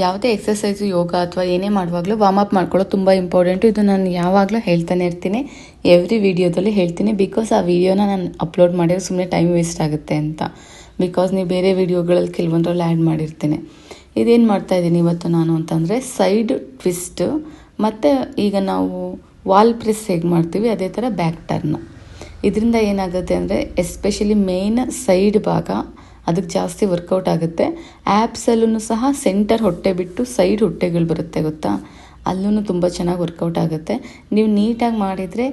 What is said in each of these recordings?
ಯಾವುದೇ ಎಕ್ಸಸೈಸು ಯೋಗ ಅಥವಾ ಏನೇ ಮಾಡುವಾಗಲೂ ವಾರ್ಮ್ ಅಪ್ ಮಾಡ್ಕೊಳ್ಳೋದು ತುಂಬ ಇಂಪಾರ್ಟೆಂಟು. ಇದು ನಾನು ಯಾವಾಗಲೂ ಹೇಳ್ತಾನೆ ಇರ್ತೀನಿ, ಎವ್ರಿ ವಿಡಿಯೋದಲ್ಲಿ ಹೇಳ್ತೀನಿ. ಬಿಕಾಸ್ ಆ ವಿಡಿಯೋನ ನಾನು ಅಪ್ಲೋಡ್ ಮಾಡಿದ್ರೆ ಸುಮ್ಮನೆ ಟೈಮ್ ವೇಸ್ಟ್ ಆಗುತ್ತೆ ಅಂತ. ಬಿಕಾಸ್ ನೀವು ಬೇರೆ ವಿಡಿಯೋಗಳಲ್ಲಿ ಕೆಲವೊಂದರಲ್ಲಿ ಆ್ಯಡ್ ಮಾಡಿರ್ತೀನಿ. ಇದೇನು ಮಾಡ್ತಾಯಿದ್ದೀನಿ ಇವತ್ತು ನಾನು ಅಂತಂದರೆ ಸೈಡ್ ಟ್ವಿಸ್ಟು ಮತ್ತು ಈಗ ನಾವು ವಾಲ್ ಪ್ರೆಸ್ ಹೇಗೆ ಮಾಡ್ತೀವಿ ಅದೇ ಥರ ಬ್ಯಾಕ್ ಟರ್ನ್. ಇದರಿಂದ ಏನಾಗುತ್ತೆ ಅಂದರೆ ಎಸ್ಪೆಷಲಿ ಮೇನ್ ಸೈಡ್ ಭಾಗ ಅದಕ್ಕೆ ಜಾಸ್ತಿ ವರ್ಕೌಟ್ ಆಗುತ್ತೆ. ಆ್ಯಪ್ಸಲ್ಲೂ ಸಹ ಸೆಂಟರ್ ಹೊಟ್ಟೆ ಬಿಟ್ಟು ಸೈಡ್ ಹೊಟ್ಟೆಗಳು ಬರುತ್ತೆ ಗೊತ್ತಾ, ಅಲ್ಲೂ ತುಂಬ ಚೆನ್ನಾಗಿ ವರ್ಕೌಟ್ ಆಗುತ್ತೆ. ನೀವು ನೀಟಾಗಿ ಮಾಡಿದರೆ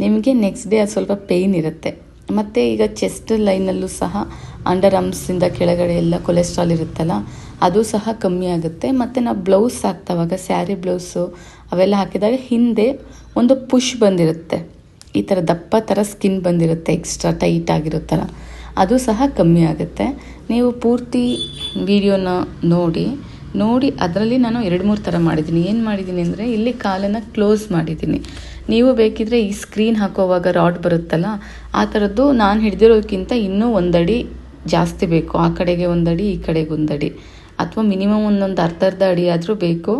ನಿಮಗೆ ನೆಕ್ಸ್ಟ್ ಡೇ ಅದು ಸ್ವಲ್ಪ ಪೇಯ್ನ್ ಇರುತ್ತೆ. ಮತ್ತು ಈಗ ಚೆಸ್ಟ್ ಲೈನಲ್ಲೂ ಸಹ ಅಂಡರ್ ಆರ್ಮ್ಸಿಂದ ಕೆಳಗಡೆ ಎಲ್ಲ ಕೊಲೆಸ್ಟ್ರಾಲ್ ಇರುತ್ತಲ್ಲ ಅದು ಸಹ ಕಮ್ಮಿ ಆಗುತ್ತೆ. ಮತ್ತು ನಾವು ಬ್ಲೌಸ್ ಹಾಕ್ತವಾಗ ಸ್ಯಾರಿ ಬ್ಲೌಸು ಅವೆಲ್ಲ ಹಾಕಿದಾಗ ಹಿಂದೆ ಒಂದು ಪುಷ್ ಬಂದಿರುತ್ತೆ, ಈ ಥರ ದಪ್ಪ ಥರ ಸ್ಕಿನ್ ಬಂದಿರುತ್ತೆ, ಎಕ್ಸ್ಟ್ರಾ ಟೈಟ್ ಆಗಿರೋ ಥರ, ಅದು ಸಹ ಕಮ್ಮಿ ಆಗುತ್ತೆ. ನೀವು ಪೂರ್ತಿ ವಿಡಿಯೋನ ನೋಡಿ ಅದರಲ್ಲಿ ನಾನು 2-3 ಥರ ಮಾಡಿದ್ದೀನಿ. ಏನು ಮಾಡಿದ್ದೀನಿ ಅಂದರೆ ಇಲ್ಲಿ ಕಾಲನ್ನು ಕ್ಲೋಸ್ ಮಾಡಿದ್ದೀನಿ. ನೀವು ಬೇಕಿದ್ರೆ ಈ ಸ್ಕ್ರೀನ್ ಹಾಕೋವಾಗ ರಾಡ್ ಬರುತ್ತಲ್ಲ ಆ ಥರದ್ದು ನಾನು ಹಿಡ್ದಿರೋದಕ್ಕಿಂತ ಇನ್ನೂ 1 ಅಡಿ ಜಾಸ್ತಿ ಬೇಕು. ಆ ಕಡೆಗೆ 1 ಅಡಿ, ಈ ಕಡೆಗೆ 1 ಅಡಿ, ಅಥವಾ ಮಿನಿಮಮ್ ಒಂದೊಂದು ಅರ್ಧ ಅಡಿ ಆದರೂ ಬೇಕು.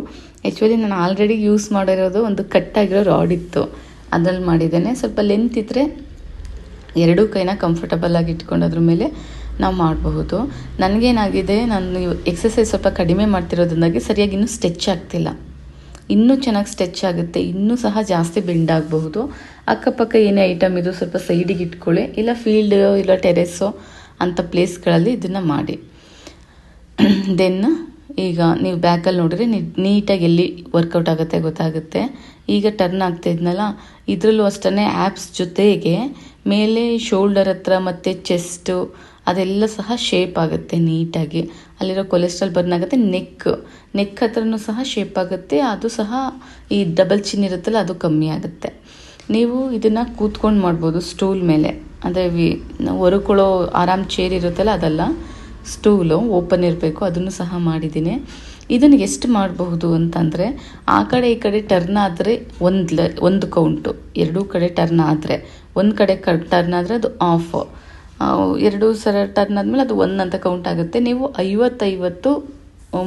ಆ್ಯಕ್ಚುಲಿ ನಾನು ಆಲ್ರೆಡಿ ಯೂಸ್ ಮಾಡಿರೋದು ಒಂದು ಕಟ್ಟಾಗಿರೋ ರಾಡ್ ಇತ್ತು, ಅದ್ರಲ್ಲಿ ಮಾಡಿದ್ದೇನೆ. ಸ್ವಲ್ಪ ಲೆಂತ್ ಇದ್ದರೆ ಎರಡೂ ಕೈನ ಕಂಫರ್ಟಬಲ್ ಆಗಿ ಇಟ್ಕೊಂಡು ಅದ್ರ ಮೇಲೆ ನಾವು ಮಾಡಬಹುದು. ನನಗೇನಾಗಿದೆ, ನಾನು ಎಕ್ಸಸೈಸ್ ಸ್ವಲ್ಪ ಕಡಿಮೆ ಮಾಡ್ತಿರೋದ್ರಿಂದಾಗಿ ಸರಿಯಾಗಿ ಇನ್ನೂ ಸ್ಟ್ರೆಚ್ ಆಗ್ತಿಲ್ಲ. ಇನ್ನೂ ಚೆನ್ನಾಗಿ ಸ್ಟ್ರೆಚ್ ಆಗುತ್ತೆ, ಇನ್ನೂ ಸಹ ಜಾಸ್ತಿ ಬೆಂಡ್ ಆಗಬಹುದು. ಅಕ್ಕಪಕ್ಕ ಏನೇ ಐಟಮ್ ಇದು ಸ್ವಲ್ಪ ಸೈಡಿಗೆ ಇಟ್ಕೊಳ್ಳಿ, ಇಲ್ಲ ಫೀಲ್ಡ್ ಇಲ್ಲ ಟೆರೆಸ್ಸೋ ಅಂಥ ಪ್ಲೇಸ್ಗಳಲ್ಲಿ ಇದನ್ನು ಮಾಡಿ. ದೆನ್ ಈಗ ನೀವು ಬ್ಯಾಕಲ್ಲಿ ನೋಡಿದ್ರೆ ನೀಟಾಗಿ ಎಲ್ಲಿ ವರ್ಕೌಟ್ ಆಗುತ್ತೆ ಗೊತ್ತಾಗುತ್ತೆ. ಈಗ ಟರ್ನ್ ಆಗ್ತಾಯಿದ್ನಲ್ಲ, ಇದರಲ್ಲೂ ಅಷ್ಟೇ ಆ್ಯಪ್ಸ್ ಜೊತೆಗೆ ಮೇಲೆ ಶೋಲ್ಡರ್ ಹತ್ರ ಮತ್ತು ಚೆಸ್ಟು ಅದೆಲ್ಲ ಸಹ ಶೇಪ್ ಆಗುತ್ತೆ ನೀಟಾಗಿ. ಅಲ್ಲಿರೋ ಕೊಲೆಸ್ಟ್ರಾಲ್ ಬರ್ನ್ ಆಗುತ್ತೆ. ನೆಕ್ ಹತ್ರನೂ ಸಹ ಶೇಪ್ ಆಗುತ್ತೆ, ಅದು ಸಹ ಈ ಡಬಲ್ ಚಿನ್ ಇರುತ್ತಲ್ಲ ಅದು ಕಮ್ಮಿ ಆಗುತ್ತೆ. ನೀವು ಇದನ್ನು ಕೂತ್ಕೊಂಡು ಮಾಡ್ಬೋದು ಸ್ಟೂಲ್ ಮೇಲೆ, ಅಂದರೆ ನಾವು ಹೊರಕೊಳ್ಳೋ ಆರಾಮ್ ಚೇರ್ ಇರುತ್ತಲ್ಲ ಅದಲ್ಲ, ಸ್ಟೂಲು ಓಪನ್ ಇರಬೇಕು, ಅದನ್ನು ಸಹ ಮಾಡಿದ್ದೀನಿ. ಇದನ್ನು ಎಷ್ಟು ಮಾಡಬಹುದು ಅಂತಂದರೆ, ಆ ಕಡೆ ಈ ಕಡೆ ಟರ್ನ್ ಆದರೆ ಒಂದು ಕೌಂಟು, ಎರಡೂ ಕಡೆ ಟರ್ನ್ ಆದರೆ, ಒಂದು ಕಡೆ ಟರ್ನ್ ಆದರೆ ಅದು ಆಫ್, ಎರಡೂ ಸಲ ಟರ್ನ್ ಆದಮೇಲೆ ಅದು 1 ಅಂತ ಕೌಂಟ್ ಆಗುತ್ತೆ. ನೀವು 50-50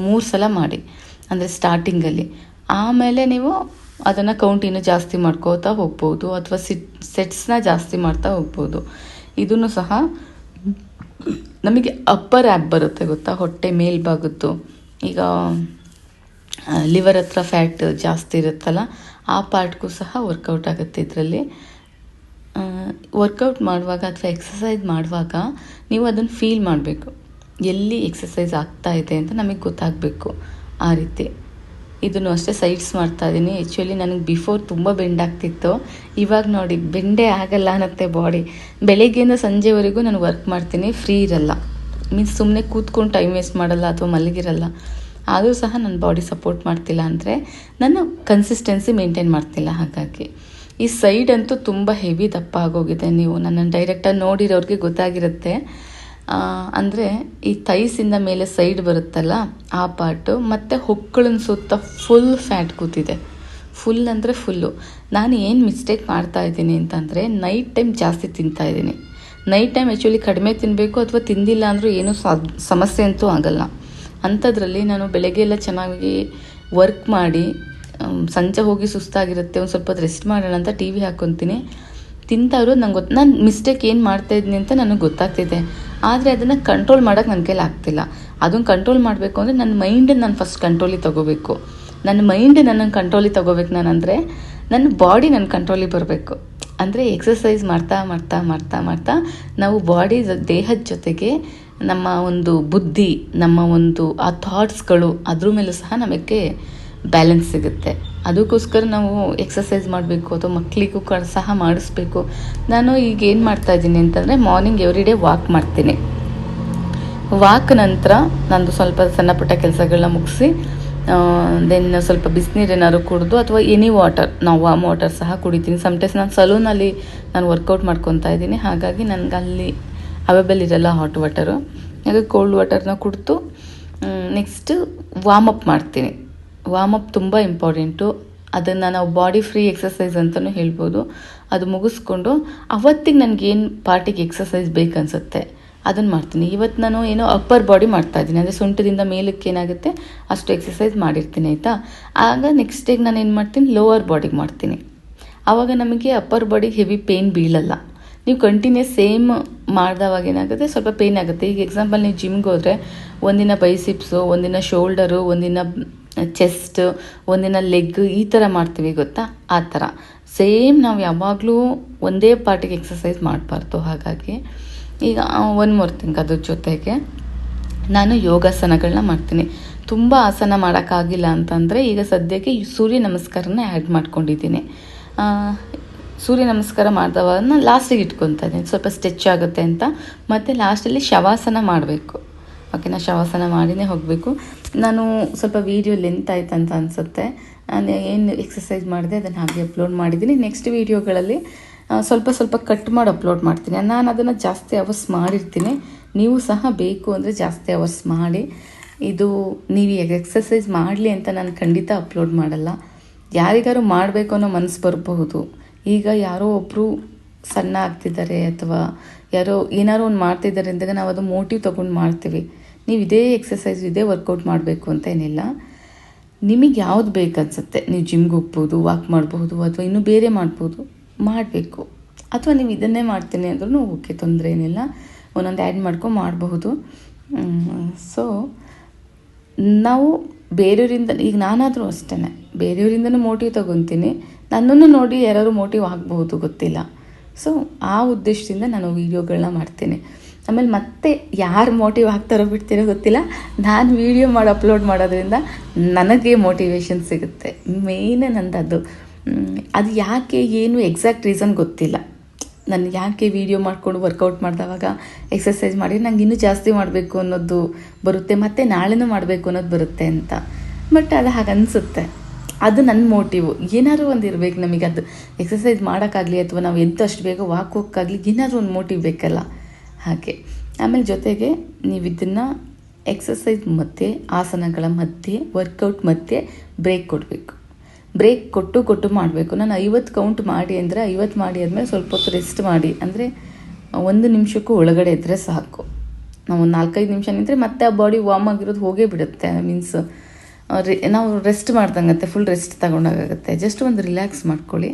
3 ಸಲ ಮಾಡಿ, ಅಂದರೆ ಸ್ಟಾರ್ಟಿಂಗಲ್ಲಿ. ಆಮೇಲೆ ನೀವು ಅದನ್ನು ಕೌಂಟ್ ಇನ್ನೂ ಜಾಸ್ತಿ ಮಾಡ್ಕೋತಾ ಹೋಗ್ಬೋದು, ಅಥವಾ ಸೆಟ್ಸ್ನ ಜಾಸ್ತಿ ಮಾಡ್ತಾ ಹೋಗ್ಬೋದು. ಇದನ್ನು ಸಹ ನಮಗೆ ಅಪ್ಪರ್ ಆ್ಯಪ್ ಬರುತ್ತೆ ಗೊತ್ತಾ, ಹೊಟ್ಟೆ ಮೇಲ್ಭಾಗದ್ದು. ಈಗ ಲಿವರ್ ಹತ್ರ ಫ್ಯಾಟ್ ಜಾಸ್ತಿ ಇರುತ್ತಲ್ಲ ಆ ಪಾರ್ಟ್ಗೂ ಸಹ ವರ್ಕೌಟ್ ಆಗುತ್ತೆ. ಇದರಲ್ಲಿ ವರ್ಕೌಟ್ ಮಾಡುವಾಗ ಅಥವಾ ಎಕ್ಸಸೈಸ್ ಮಾಡುವಾಗ ನೀವು ಅದನ್ನು ಫೀಲ್ ಮಾಡಬೇಕು, ಎಲ್ಲಿ ಎಕ್ಸಸೈಸ್ ಆಗ್ತಾ ಇದೆ ಅಂತ ನಮಗೆ ಗೊತ್ತಾಗಬೇಕು. ಆ ರೀತಿ ಇದನ್ನು ಅಷ್ಟೇ ಸೈಡ್ಸ್ ಮಾಡ್ತಾಯಿದ್ದೀನಿ. ಆ್ಯಕ್ಚುಲಿ ನನಗೆ ಬಿಫೋರ್ ತುಂಬ ಬೆಂಡ್ ಆಗ್ತಿತ್ತು, ಇವಾಗ ನೋಡಿ ಬೆಂಡೇ ಆಗಲ್ಲ ಅನ್ನತ್ತೆ ಬಾಡಿ. ಬೆಳಗ್ಗೆಯಿಂದ ಸಂಜೆವರೆಗೂ ನಾನು ವರ್ಕ್ ಮಾಡ್ತೀನಿ, ಫ್ರೀ ಇರಲ್ಲ, ಮೀನ್ಸ್ ಸುಮ್ಮನೆ ಕೂತ್ಕೊಂಡು ಟೈಮ್ ವೇಸ್ಟ್ ಮಾಡಲ್ಲ ಅಥವಾ ಮಲಗಿರಲ್ಲ. ಆದರೂ ಸಹ ನನ್ನ ಬಾಡಿ ಸಪೋರ್ಟ್ ಮಾಡ್ತಿಲ್ಲ ಅಂದರೆ ನಾನು ಕನ್ಸಿಸ್ಟೆನ್ಸಿ ಮೇಂಟೈನ್ ಮಾಡ್ತಿಲ್ಲ. ಹಾಗಾಗಿ ಈ ಸೈಡ್ ಅಂತೂ ತುಂಬ ಹೆವಿ ದಪ್ಪ ಆಗೋಗಿದೆ. ನೀವು ನನ್ನನ್ನು ಡೈರೆಕ್ಟಾಗಿ ನೋಡಿರೋರಿಗೆ ಗೊತ್ತಾಗಿರುತ್ತೆ. ಅಂದರೆ ಈ ಥೈಸಿಂದ ಮೇಲೆ ಸೈಡ್ ಬರುತ್ತಲ್ಲ ಆ ಪಾರ್ಟು, ಮತ್ತು ಹೊಕ್ಕಳನ ಸುತ್ತ ಫುಲ್ ಫ್ಯಾಟ್ ಕೂತಿದೆ. ಫುಲ್ ಅಂದರೆ ಫುಲ್ಲು. ನಾನು ಏನು ಮಿಸ್ಟೇಕ್ ಮಾಡ್ತಾಯಿದ್ದೀನಿ ಅಂತಂದರೆ, ನೈಟ್ ಟೈಮ್ ಜಾಸ್ತಿ ತಿಂತಾಯಿದ್ದೀನಿ. ನೈಟ್ ಟೈಮ್ ಆ್ಯಕ್ಚುಲಿ ಕಡಿಮೆ ತಿನ್ನಬೇಕು, ಅಥವಾ ತಿಂದಿಲ್ಲ ಅಂದರೂ ಏನೂ ಸಮಸ್ಯೆ ಅಂತೂ ಆಗಲ್ಲ. ಅಂಥದ್ರಲ್ಲಿ ನಾನು ಬೆಳಗ್ಗೆ ಎಲ್ಲ ಚೆನ್ನಾಗಿ ವರ್ಕ್ ಮಾಡಿ ಸಂಜೆ ಹೋಗಿ ಸುಸ್ತಾಗಿರುತ್ತೆ, ಒಂದು ಸ್ವಲ್ಪ ಹೊತ್ತು ರೆಸ್ಟ್ ಮಾಡೋಣ ಅಂತ ಟಿ ವಿ ಹಾಕ್ಕೊತೀನಿ. ತಿಂತಾ ಇರೋದು ನಾನು ಮಿಸ್ಟೇಕ್ ಏನು ಮಾಡ್ತಾಯಿದ್ದೀನಿ ಅಂತ ನನಗೆ ಗೊತ್ತಾಗ್ತಿದೆ. ಆದರೆ ಅದನ್ನು ಕಂಟ್ರೋಲ್ ಮಾಡೋಕ್ಕೆ ನನ್ನ ಕೈಲಿ ಆಗ್ತಿಲ್ಲ. ಅದನ್ನು ಕಂಟ್ರೋಲ್ ಮಾಡಬೇಕು ಅಂದರೆ ನನ್ನ ಮೈಂಡನ್ನು ನಾನು ಫಸ್ಟ್ ಕಂಟ್ರೋಲಿಗೆ ತೊಗೋಬೇಕು. ನನ್ನ ಮೈಂಡ್ ನನ್ನನ್ನು ಕಂಟ್ರೋಲಿಗೆ ತೊಗೋಬೇಕು. ನಾನಂದರೆ ನನ್ನ ಬಾಡಿ ನನ್ನ ಕಂಟ್ರೋಲಿಗೆ ಬರಬೇಕು. ಅಂದರೆ ಎಕ್ಸಸೈಸ್ ಮಾಡ್ತಾ ನಾವು ಬಾಡಿ ದೇಹದ ಜೊತೆಗೆ ನಮ್ಮ ಒಂದು ಬುದ್ಧಿ, ನಮ್ಮ ಒಂದು ಆ ಥಾಟ್ಸ್ಗಳು, ಅದ್ರ ಮೇಲೂ ಸಹ ನಮಗೆ ಬ್ಯಾಲೆನ್ಸ್ ಸಿಗುತ್ತೆ. ಅದಕ್ಕೋಸ್ಕರ ನಾವು ಎಕ್ಸಸೈಸ್ ಮಾಡಬೇಕು, ಅಥವಾ ಮಕ್ಕಳಿಗೂ ಸಹ ಮಾಡಿಸ್ಬೇಕು. ನಾನು ಈಗ ಏನು ಮಾಡ್ತಾಯಿದ್ದೀನಿ ಅಂತಂದರೆ, ಮಾರ್ನಿಂಗ್ ಎವ್ರಿ ಡೇ ವಾಕ್ ಮಾಡ್ತೀನಿ. ವಾಕ್ ನಂತರ ನಂದು ಸ್ವಲ್ಪ ಸಣ್ಣ ಪುಟ್ಟ ಕೆಲಸಗಳನ್ನ ಮುಗಿಸಿ ದೆನ್ ಸ್ವಲ್ಪ ಬಿಸಿನೀರು ಏನಾದ್ರು ಕುಡಿದು, ಅಥವಾ ಎನಿ ವಾಟರ್, ನಾವು ವಾಮ್ ವಾಟರ್ ಸಹ ಕುಡಿತೀನಿ. ಸಮ್ಟೈಮ್ಸ್ ನಾನು ಸಲೂನಲ್ಲಿ ವರ್ಕೌಟ್ ಮಾಡ್ಕೊತಾ ಇದ್ದೀನಿ, ಹಾಗಾಗಿ ನನಗೆ ಅಲ್ಲಿ ಅವೈಲೇಬಲ್ ಇರಲ್ಲ ಹಾಟ್ ವಾಟರು. ಹಾಗೆ ಕೋಲ್ಡ್ ವಾಟರ್ನ ಕುಡಿದು ನೆಕ್ಸ್ಟು ವಾರ್ಮಪ್ ಮಾಡ್ತೀನಿ. ವಾರ್ಮಪ್ ತುಂಬ ಇಂಪಾರ್ಟೆಂಟು. ಅದನ್ನು ನಾವು ಬಾಡಿ ಫ್ರೀ ಎಕ್ಸಸೈಸ್ ಅಂತಲೂ ಹೇಳ್ಬೋದು. ಅದು ಮುಗಿಸ್ಕೊಂಡು ಅವತ್ತಿಗೆ ನನಗೇನು ಪಾರ್ಟಿಗೆ ಎಕ್ಸಸೈಸ್ ಬೇಕನ್ಸುತ್ತೆ ಅದನ್ನು ಮಾಡ್ತೀನಿ. ಇವತ್ತು ನಾನು ಏನೋ ಅಪ್ಪರ್ ಬಾಡಿ ಮಾಡ್ತಾಯಿದ್ದೀನಿ, ಅಂದರೆ ಸೊಂಟದಿಂದ ಮೇಲಕ್ಕೆ ಏನಾಗುತ್ತೆ ಅಷ್ಟು ಎಕ್ಸಸೈಸ್ ಮಾಡಿರ್ತೀನಿ ಆಯಿತಾ. ಆಗ ನೆಕ್ಸ್ಟ್ ಡೇಗೆ ನಾನು ಏನು ಮಾಡ್ತೀನಿ, ಲೋವರ್ ಬಾಡಿಗೆ ಮಾಡ್ತೀನಿ. ಆವಾಗ ನಮಗೆ ಅಪ್ಪರ್ ಬಾಡಿಗೆ ಹೆವಿ ಪೇಯ್ನ್ ಬೀಳಲ್ಲ. ನೀವು ಕಂಟಿನ್ಯೂಸ್ ಸೇಮ್ ಮಾಡಿದವಾಗ ಏನಾಗುತ್ತೆ, ಸ್ವಲ್ಪ ಪೇಯ್ನ್ ಆಗುತ್ತೆ. ಈಗ ಎಕ್ಸಾಂಪಲ್ ನೀವು ಜಿಮ್ಗೆ ಹೋದರೆ ಒಂದಿನ ಬೈಸಿಪ್ಸು, ಒಂದಿನ ಶೋಲ್ಡರು, ಒಂದಿನ ಚೆಸ್ಟ್, ಒಂದಿನ ಲೆಗ್, ಈ ಥರ ಮಾಡ್ತೀವಿ ಗೊತ್ತಾ, ಆ ಥರ ಸೇಮ್ ನಾವು ಯಾವಾಗಲೂ ಒಂದೇ ಪಾರ್ಟಿಗೆ ಎಕ್ಸಸೈಸ್ ಮಾಡಬಾರ್ದು. ಹಾಗಾಗಿ ಈಗ ಒನ್ ಮೋರ್ ಥಿಂಗ್, ಅದ್ರ ಜೊತೆಗೆ ನಾನು ಯೋಗಾಸನಗಳನ್ನ ಮಾಡ್ತೀನಿ. ತುಂಬ ಆಸನ ಮಾಡೋಕ್ಕಾಗಿಲ್ಲ ಅಂತಂದರೆ ಈಗ ಸದ್ಯಕ್ಕೆ ಸೂರ್ಯ ನಮಸ್ಕಾರನ ಆ್ಯಡ್ ಮಾಡ್ಕೊಂಡಿದ್ದೀನಿ. ಸೂರ್ಯ ನಮಸ್ಕಾರ ಮಾಡಿದವನ್ನ ಲಾಸ್ಟಿಗೆ ಇಟ್ಕೊತಾ ಇದ್ದೀನಿ, ಸ್ವಲ್ಪ ಸ್ಟ್ರೆಚ್ ಆಗುತ್ತೆ ಅಂತ. ಮತ್ತು ಲಾಸ್ಟಲ್ಲಿ ಶವಾಸನ ಮಾಡಬೇಕು. ಓಕೆನಾ, ಶವಾಸನ ಮಾಡಿನೇ ಹೋಗಬೇಕು. ನಾನು ಸ್ವಲ್ಪ ವೀಡಿಯೋ ಲೆಂತ್ ಆಯ್ತು ಅಂತ ಅನಿಸುತ್ತೆ. ನಾನು ಏನು ಎಕ್ಸಸೈಸ್ ಮಾಡಿದೆ ಅದನ್ನು ಹಾಗೆ ಅಪ್ಲೋಡ್ ಮಾಡಿದ್ದೀನಿ. ನೆಕ್ಸ್ಟ್ ವೀಡಿಯೋಗಳಲ್ಲಿ ಸ್ವಲ್ಪ ಕಟ್ ಮಾಡಿ ಅಪ್ಲೋಡ್ ಮಾಡ್ತೀನಿ. ನಾನು ಅದನ್ನು ಜಾಸ್ತಿ ಅವರ್ಸ್ ಮಾಡಿರ್ತೀನಿ. ನೀವು ಸಹ ಬೇಕು ಅಂದರೆ ಜಾಸ್ತಿ ಅವರ್ಸ್ ಮಾಡಿ. ಇದು ನೀವು ಎಕ್ಸಸೈಸ್ ಮಾಡಲಿ ಅಂತ ನಾನು ಖಂಡಿತ ಅಪ್ಲೋಡ್ ಮಾಡಲ್ಲ. ಯಾರಿಗಾರು ಮಾಡಬೇಕು ಅನ್ನೋ ಮನಸ್ಸು ಬರಬಹುದು. ಈಗ ಯಾರೋ ಒಬ್ಬರು ಸಣ್ಣ ಆಗ್ತಿದ್ದಾರೆ ಅಥವಾ ಯಾರೋ ಏನಾರೋ ಒಂದು ಮಾಡ್ತಿದ್ದಾರೆ ಅಂದಾಗ ನಾವು ಅದು ಮೋಟಿವ್ ತೊಗೊಂಡು ಮಾಡ್ತೀವಿ. ನೀವು ಇದೇ ಎಕ್ಸಸೈಸ್, ಇದೇ ವರ್ಕೌಟ್ ಮಾಡಬೇಕು ಅಂತ ಏನಿಲ್ಲ. ನಿಮಗೆ ಯಾವ್ದು ಬೇಕನ್ಸುತ್ತೆ, ನೀವು ಜಿಮ್ಗೆ ಹೋಗ್ಬೋದು, ವಾಕ್ ಮಾಡ್ಬೋದು, ಅಥವಾ ಇನ್ನೂ ಬೇರೆ ಮಾಡ್ಬೋದು, ಮಾಡಬೇಕು. ಅಥವಾ ನೀವು ಇದನ್ನೇ ಮಾಡ್ತೀನಿ ಅಂದ್ರೂ ಓಕೆ, ತೊಂದರೆ ಏನಿಲ್ಲ. ಒಂದೊಂದು ಆ್ಯಡ್ ಮಾಡ್ಕೊಂಡು ಮಾಡಬಹುದು. ಸೊ ನಾವು ಬೇರೆಯವರಿಂದ, ಈಗ ನಾನಾದರೂ ಅಷ್ಟೇ ಬೇರೆಯವರಿಂದನೂ ಮೋಟಿವ್ ತೊಗೊತೀನಿ. ನನ್ನನ್ನು ನೋಡಿ ಯಾರು ಮೋಟಿವ್ ಆಗಬಹುದು, ಗೊತ್ತಿಲ್ಲ. ಸೊ ಆ ಉದ್ದೇಶದಿಂದ ನಾನು ವೀಡಿಯೋಗಳನ್ನ ಮಾಡ್ತೀನಿ. ಆಮೇಲೆ ಮತ್ತೆ ಯಾರು ಮೋಟಿವ್ ಆಗ್ತಾರೋ ಬಿಡ್ತೀರೋ ಗೊತ್ತಿಲ್ಲ, ನಾನು ವೀಡಿಯೋ ಮಾಡಿ ಅಪ್ಲೋಡ್ ಮಾಡೋದ್ರಿಂದ ನನಗೆ ಮೋಟಿವೇಶನ್ ಸಿಗುತ್ತೆ. ಮೇಯ್ನೇ ನಂದು ಅದು ಯಾಕೆ ಏನು ಎಕ್ಸಾಕ್ಟ್ ರೀಸನ್ ಗೊತ್ತಿಲ್ಲ. ನಾನು ಯಾಕೆ ವೀಡಿಯೋ ಮಾಡಿಕೊಂಡು ವರ್ಕೌಟ್ ಮಾಡಿದವಾಗ ಎಕ್ಸಸೈಸ್ ಮಾಡಿ ನಂಗೆ ಇನ್ನೂ ಜಾಸ್ತಿ ಮಾಡಬೇಕು ಅನ್ನೋದು ಬರುತ್ತೆ, ಮತ್ತು ನಾಳೆನೂ ಮಾಡಬೇಕು ಅನ್ನೋದು ಬರುತ್ತೆ ಅಂತ. ಬಟ್ ಅದು ಹಾಗೆ ಅನಿಸುತ್ತೆ. ಅದು ನನ್ನ ಮೋಟಿವು. ಏನಾದರೂ ಒಂದು ಇರಬೇಕು ನಮಗೆ, ಅದು ಎಕ್ಸಸೈಸ್ ಮಾಡೋಕ್ಕಾಗಲಿ ಅಥವಾ ನಾವು ಅಷ್ಟು ಬೇಗ ವಾಕ್ ಹೋಗೋಕ್ಕಾಗಲಿ ಏನಾದರೂ ಒಂದು ಮೋಟಿವ್ ಬೇಕಲ್ಲ, ಹಾಗೆ. ಆಮೇಲೆ ಜೊತೆಗೆ ನೀವು ಇದನ್ನು ಎಕ್ಸಸೈಸ್ ಮಧ್ಯೆ, ಆಸನಗಳ ಮಧ್ಯೆ, ವರ್ಕೌಟ್ ಮಧ್ಯೆ ಬ್ರೇಕ್ ಕೊಡಬೇಕು. ಬ್ರೇಕ್ ಕೊಟ್ಟು ಮಾಡಬೇಕು. ನಾನು 50 ಕೌಂಟ್ ಮಾಡಿ ಅಂದರೆ 50 ಮಾಡಿ ಆದಮೇಲೆ ಸ್ವಲ್ಪ ಹೊತ್ತು ರೆಸ್ಟ್ ಮಾಡಿ, ಅಂದರೆ 1 ನಿಮಿಷಕ್ಕೂ ಒಳಗಡೆ ಇದ್ದರೆ ಸಾಕು. ನಾವು ಒಂದು 4-5 ನಿಮಿಷ ನಿಂತರೆ ಮತ್ತೆ ಆ ಬಾಡಿ ವಾರ್ಮ್ ಆಗಿರೋದು ಹೋಗೇ ಬಿಡುತ್ತೆ. ಮೀನ್ಸ್ ನಾವು ರೆಸ್ಟ್ ಮಾಡ್ದಂಗತ್ತೆ, ಫುಲ್ ರೆಸ್ಟ್ ತಗೊಂಡಾಗುತ್ತೆ. ಜಸ್ಟ್ ಒಂದು ರಿಲ್ಯಾಕ್ಸ್ ಮಾಡ್ಕೊಳ್ಳಿ,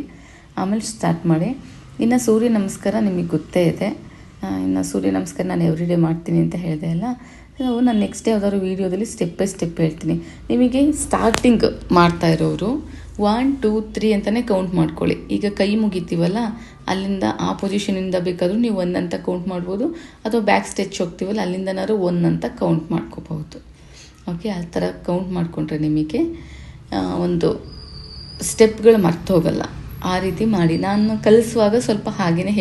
ಆಮೇಲೆ ಸ್ಟಾರ್ಟ್ ಮಾಡಿ. ಇನ್ನು ಸೂರ್ಯ ನಮಸ್ಕಾರ ನಿಮಗೆ ಗೊತ್ತೇ ಇದೆ. ಇನ್ನು ಸೂರ್ಯ ನಮಸ್ಕಾರ ನಾನು ಎವ್ರಿಡೇ ಮಾಡ್ತೀನಿ ಅಂತ ಹೇಳಿದೆ ಅಲ್ಲ. ನಾನು ನೆಕ್ಸ್ಟ್ ಡೇ ಯಾವ್ದಾದ್ರು ವೀಡಿಯೋದಲ್ಲಿ ಸ್ಟೆಪ್ ಬೈ ಸ್ಟೆಪ್ ಹೇಳ್ತೀನಿ. ನಿಮಗೆ ಸ್ಟಾರ್ಟಿಂಗ್ ಮಾಡ್ತಾ ಇರೋರು 1, 2, 3 ಅಂತಲೇ ಕೌಂಟ್ ಮಾಡ್ಕೊಳ್ಳಿ. ಈಗ ಕೈ ಮುಗಿತೀವಲ್ಲ, ಅಲ್ಲಿಂದ ಆ ಪೊಸಿಷನಿಂದ ಬೇಕಾದರೂ ನೀವು 1 ಅಂತ ಕೌಂಟ್ ಮಾಡ್ಬೋದು, ಅಥವಾ ಬ್ಯಾಕ್ ಸ್ಟೆಚ್ ಹೋಗ್ತೀವಲ್ಲ ಅಲ್ಲಿಂದನಾದ್ರು 1 ಅಂತ ಕೌಂಟ್ ಮಾಡ್ಕೋಬಹುದು. ಓಕೆ, ಆ ಥರ ಕೌಂಟ್ ಮಾಡಿಕೊಂಡ್ರೆ ನಿಮಗೆ ಒಂದು ಸ್ಟೆಪ್ಗಳು ಮರ್ತೋಗಲ್ಲ. ಆ ರೀತಿ ಮಾಡಿ. ನಾನು ಕಲಿಸುವಾಗ ಸ್ವಲ್ಪ ಹಾಗೆಯೇ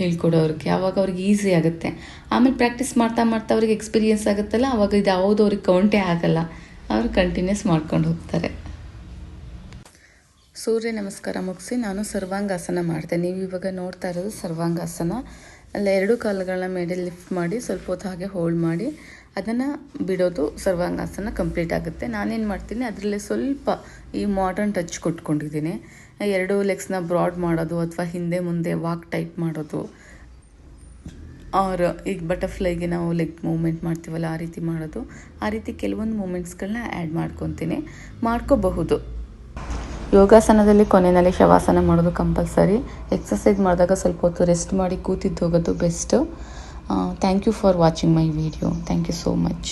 ಹೇಳ್ಕೊಡೋರಿಗೆ, ಆವಾಗ ಅವ್ರಿಗೆ ಈಸಿ ಆಗುತ್ತೆ. ಆಮೇಲೆ ಪ್ರಾಕ್ಟೀಸ್ ಮಾಡ್ತಾ ಅವ್ರಿಗೆ ಎಕ್ಸ್ಪೀರಿಯೆನ್ಸ್ ಆಗುತ್ತಲ್ಲ, ಆವಾಗ ಇದು ಯಾವುದು ಅವ್ರಿಗೆ ಕೌಂಟೇ ಆಗಲ್ಲ, ಅವರು ಕಂಟಿನ್ಯೂಸ್ ಮಾಡ್ಕೊಂಡು ಹೋಗ್ತಾರೆ. ಸೂರ್ಯ ನಮಸ್ಕಾರ ಮುಗಿಸಿ ನಾನು ಸರ್ವಾಂಗಾಸನ ಮಾಡಿದೆ. ನೀವು ಇವಾಗ ನೋಡ್ತಾ ಇರೋದು ಸರ್ವಾಂಗಾಸನ. ಅಲ್ಲಿ 2 ಕಾಲುಗಳನ್ನ ಮೇಲೆ ಲಿಫ್ಟ್ ಮಾಡಿ ಸ್ವಲ್ಪ ಹೊತ್ತು ಹಾಗೆ ಹೋಲ್ಡ್ ಮಾಡಿ ಅದನ್ನು ಬಿಡೋದು ಸರ್ವಾಂಗಾಸನ ಕಂಪ್ಲೀಟ್ ಆಗುತ್ತೆ. ನಾನೇನು ಮಾಡ್ತೀನಿ, ಅದರಲ್ಲೇ ಸ್ವಲ್ಪ ಈ ಮಾಡರ್ನ್ ಟಚ್ ಕೊಟ್ಕೊಂಡಿದ್ದೀನಿ. 2 ಲೆಗ್ಸ್ನ ಬ್ರಾಡ್ ಮಾಡೋದು, ಅಥವಾ ಹಿಂದೆ ಮುಂದೆ ವಾಕ್ ಟೈಪ್ ಮಾಡೋದು, ಆರ್ ಈಗ ಬಟರ್ಫ್ಲೈಗೆ ನಾವು ಲೆಗ್ ಮೂವ್ಮೆಂಟ್ ಮಾಡ್ತೀವಲ್ಲ ಆ ರೀತಿ ಮಾಡೋದು. ಆ ರೀತಿ ಕೆಲವೊಂದು ಮೂಮೆಂಟ್ಸ್ಗಳನ್ನ ಆ್ಯಡ್ ಮಾಡ್ಕೋಬಹುದು. ಯೋಗಾಸನದಲ್ಲಿ ಕೊನೆಯಲ್ಲಿ ಶವಾಸನ ಮಾಡೋದು ಕಂಪಲ್ಸರಿ. ಎಕ್ಸಸೈಸ್ ಮಾಡಿದಾಗ ಸ್ವಲ್ಪ ಹೊತ್ತು ರೆಸ್ಟ್ ಮಾಡಿ ಕೂತಿದ್ದು ಹೋಗೋದು best. Thank you for watching my video. Thank you so much.